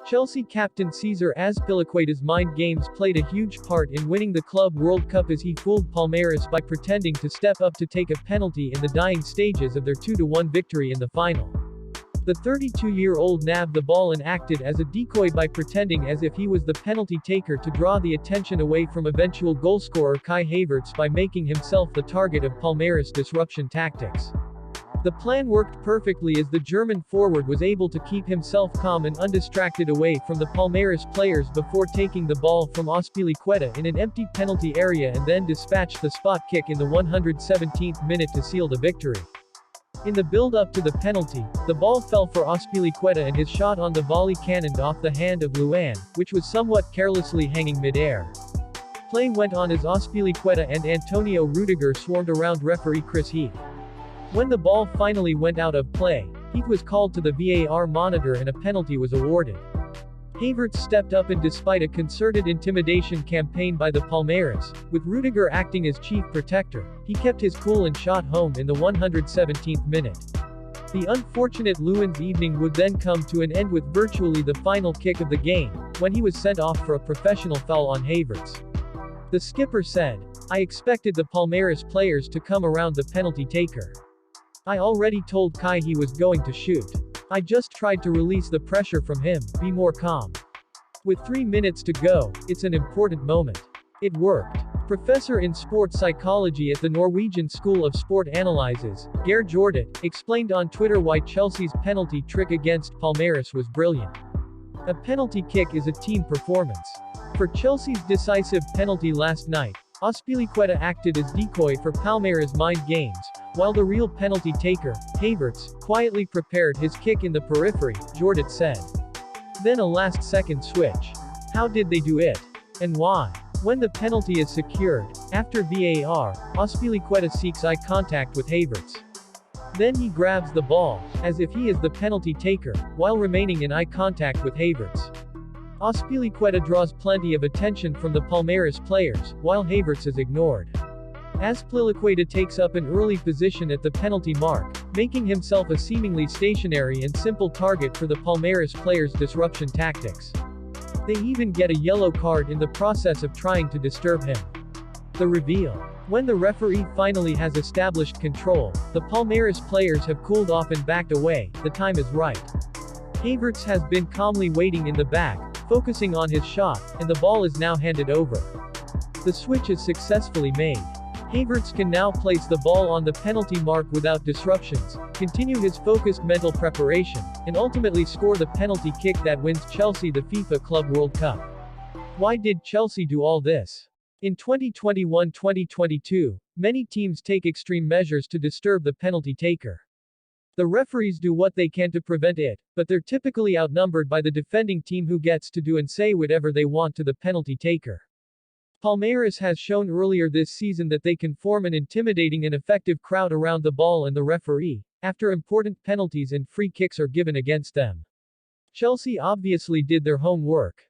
Chelsea captain Cesar Azpilicueta's mind games played a huge part in winning the Club World Cup as he fooled Palmeiras by pretending to step up to take a penalty in the dying stages of their 2-1 victory in the final. The 32-year-old nabbed the ball and acted as a decoy by pretending as if he was the penalty taker to draw the attention away from eventual goalscorer Kai Havertz by making himself the target of Palmeiras' disruption tactics. The plan worked perfectly as the German forward was able to keep himself calm and undistracted away from the Palmeiras players before taking the ball from Azpilicueta in an empty penalty area and then dispatched the spot kick in the 117th minute to seal the victory. In the build-up to the penalty, the ball fell for Azpilicueta and his shot on the volley cannoned off the hand of Luan, which was somewhat carelessly hanging mid-air. Play went on as Azpilicueta and Antonio Rudiger swarmed around referee Chris Heath. When the ball finally went out of play, Heath was called to the VAR monitor and a penalty was awarded. Havertz stepped up and despite a concerted intimidation campaign by the Palmeiras, with Rudiger acting as chief protector, he kept his cool and shot home in the 117th minute. The unfortunate Luan's evening would then come to an end with virtually the final kick of the game, when he was sent off for a professional foul on Havertz. The skipper said, "I expected the Palmeiras players to come around the penalty taker. I already told Kai he was going to shoot. I just tried to release the pressure from him, be more calm. With 3 minutes to go, it's an important moment. It worked." Professor in sports psychology at the Norwegian School of Sport Analyses, Geir Jordet, explained on Twitter why Chelsea's penalty trick against Palmeiras was brilliant. A penalty kick is a team performance. For Chelsea's decisive penalty last night, Azpilicueta acted as decoy for Palmeiras' mind games, while the real penalty taker, Havertz, quietly prepared his kick in the periphery, Jordet said. Then a last-second switch. How did they do it? And why? When the penalty is secured, after VAR, Azpilicueta seeks eye contact with Havertz. Then he grabs the ball, as if he is the penalty taker, while remaining in eye contact with Havertz. Azpilicueta draws plenty of attention from the Palmeiras players, while Havertz is ignored. Azpilicueta takes up an early position at the penalty mark, making himself a seemingly stationary and simple target for the Palmeiras players' disruption tactics. They even get a yellow card in the process of trying to disturb him. The reveal. When the referee finally has established control, the Palmeiras players have cooled off and backed away, the time is right. Havertz has been calmly waiting in the back, focusing on his shot, and the ball is now handed over. The switch is successfully made. Havertz can now place the ball on the penalty mark without disruptions, continue his focused mental preparation, and ultimately score the penalty kick that wins Chelsea the FIFA Club World Cup. Why did Chelsea do all this? In 2021-2022, many teams take extreme measures to disturb the penalty taker. The referees do what they can to prevent it, but they're typically outnumbered by the defending team who gets to do and say whatever they want to the penalty taker. Palmeiras has shown earlier this season that they can form an intimidating and effective crowd around the ball and the referee, after important penalties and free kicks are given against them. Chelsea obviously did their homework.